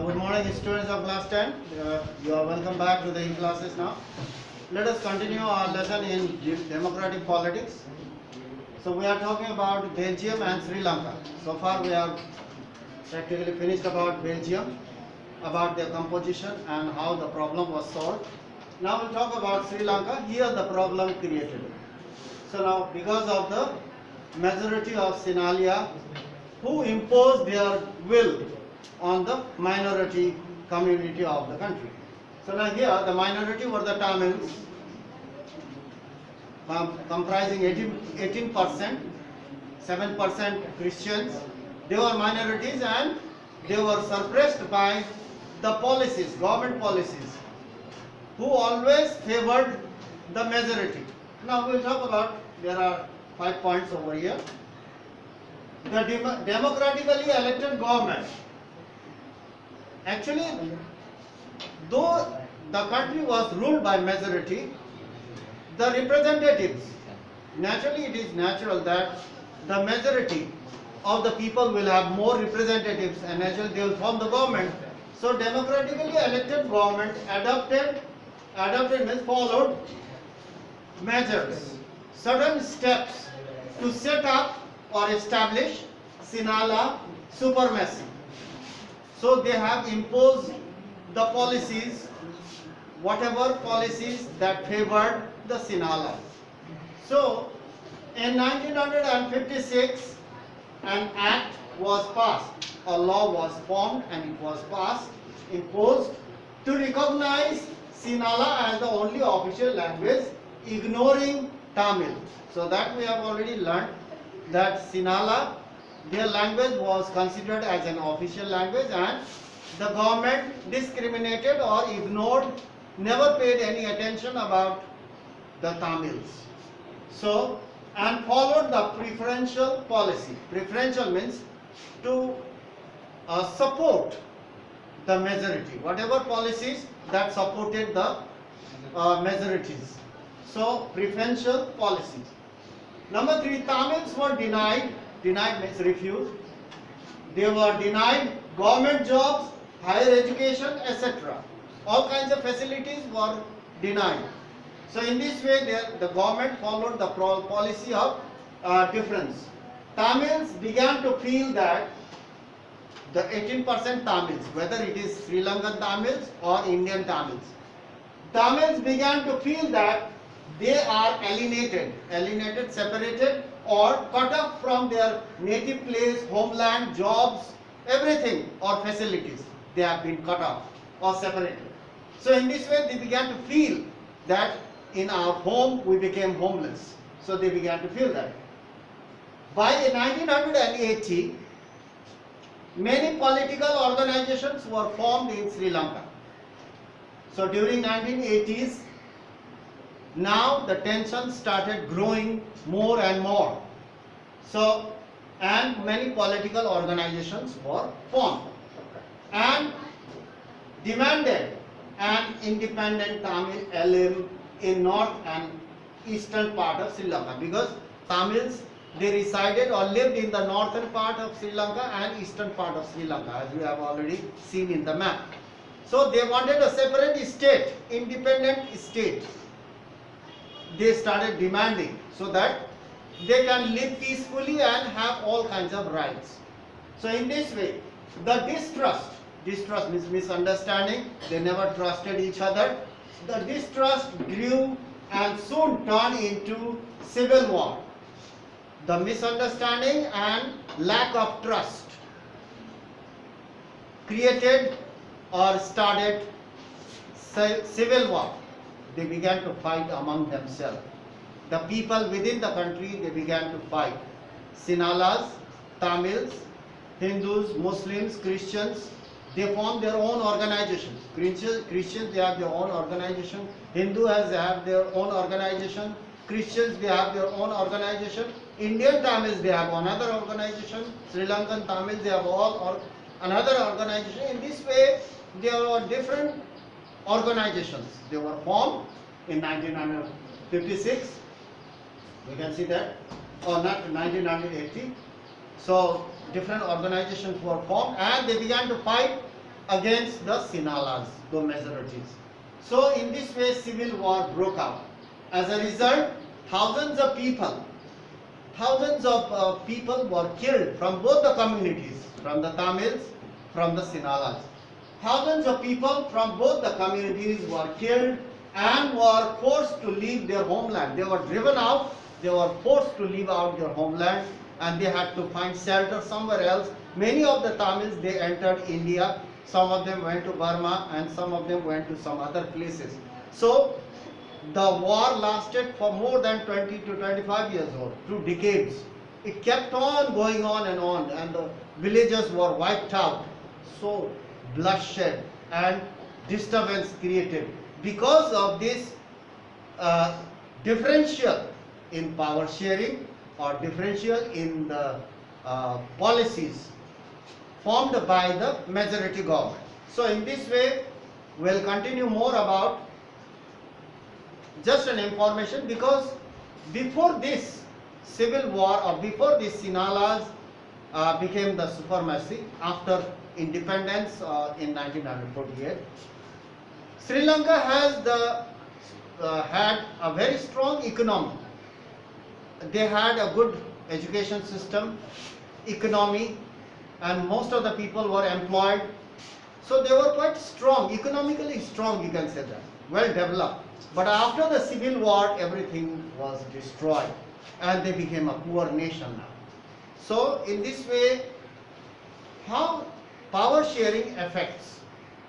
Good morning, students of class 10. You are welcome back to the classes now. Let us continue our lesson in democratic politics. So we are talking about Belgium and Sri Lanka. So far we have practically finished about Belgium, about their composition and how the problem was solved. Now we'll talk about Sri Lanka. Here the problem created. So now because of the majority of Sinhala who imposed their will on the minority community of the country. So now here the minority were the Tamils, comprising 18%, 7% Christians. They were minorities and they were suppressed by the policies, government policies, who always favored the majority. Now we'll talk about, there are 5 points over here. The democratically elected government. Actually, though the country was ruled by majority, the representatives, naturally it is natural that the majority of the people will have more representatives and naturally they will form the government. So democratically elected government adopted means followed measures, certain steps to set up or establish Sinhala supremacy. So they have imposed the policies, whatever policies that favored the Sinhala. So in 1956 an act was passed, a law was formed and it was passed, imposed to recognize Sinhala as the only official language, ignoring Tamil. So that we have already learned that Sinhala, their language was considered as an official language and the government discriminated or ignored, never paid any attention about the Tamils. So, and followed the preferential policy. Preferential means to support the majority, whatever policies that supported the majorities. So, preferential policies. Number 3, Tamils were denied means refused. They were denied government jobs, higher education, etc. All kinds of facilities were denied. So in this way the government followed the policy of difference. Tamils began to feel that the 18% Tamils, whether it is Sri Lankan Tamils or Indian Tamils, Tamils began to feel that they are alienated, separated or cut off from their native place, homeland, jobs, everything or facilities. They have been cut off or separated. So in this way they began to feel that in our home we became homeless. So they began to feel that. By 1980, many political organizations were formed in Sri Lanka. So during 1980s, now the tension started growing more and more. So, and many political organizations were formed and demanded an independent Tamil elim in north and eastern part of Sri Lanka, because Tamils, they resided or lived in the northern part of Sri Lanka and eastern part of Sri Lanka, as we have already seen in the map. So they wanted a separate state, independent state. They started demanding so that they can live peacefully and have all kinds of rights. So in this way, the distrust means misunderstanding, they never trusted each other. The distrust grew and soon turned into civil war. The misunderstanding and lack of trust created or started civil war. They began to fight among themselves. The people within the country, they began to fight. Sinhalas, Tamils, Hindus, Muslims, Christians, they formed their own organizations. Christians, they have their own organization. Hindus have their own organization. Christians, they have their own organization. Indian Tamils, they have another organization. Sri Lankan Tamils, they have another organization. In this way, there were different organizations. They were formed in 1956. We can see that, or not 1980. So different organizations were formed and they began to fight against the Sinalas, the majorities. So in this way civil war broke out. As a result, thousands of people were killed from both the communities, from the Tamils, from the Sinalas. Thousands of people from both the communities were killed and were forced to leave their homeland. They were driven out, they were forced to leave out their homeland, and they had to find shelter somewhere else. Many of the Tamils, they entered India, some of them went to Burma, and some of them went to some other places. So the war lasted for more than 20 to 25 years old, 2 decades. It kept on going on, and the villages were wiped out. So bloodshed and disturbance created because of this differential in power sharing or differential in the policies formed by the majority government. So in this way, we'll continue more about just an information, because before this civil war or before this Sinalas became the supremacy after independence in 1948, Sri Lanka has had a very strong economy. They had a good education system, economy, and most of the people were employed. So they were quite strong, economically strong, you can say that, well developed. But after the civil war, everything was destroyed and they became a poor nation now. So in this way, how power sharing affects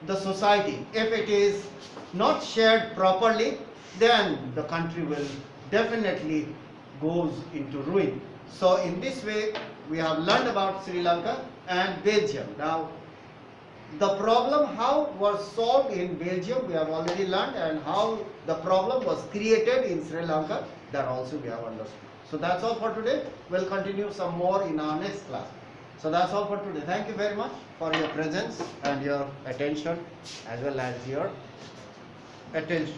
the society? If it is not shared properly, then the country will definitely goes into ruin. So in this way, we have learned about Sri Lanka and Belgium. Now, the problem how was solved in Belgium we have already learned, and how the problem was created in Sri Lanka, that also we have understood. So that's all for today. We'll continue some more in our next class. So that's all for today. Thank you very much for your presence and your attention, as well as your attention.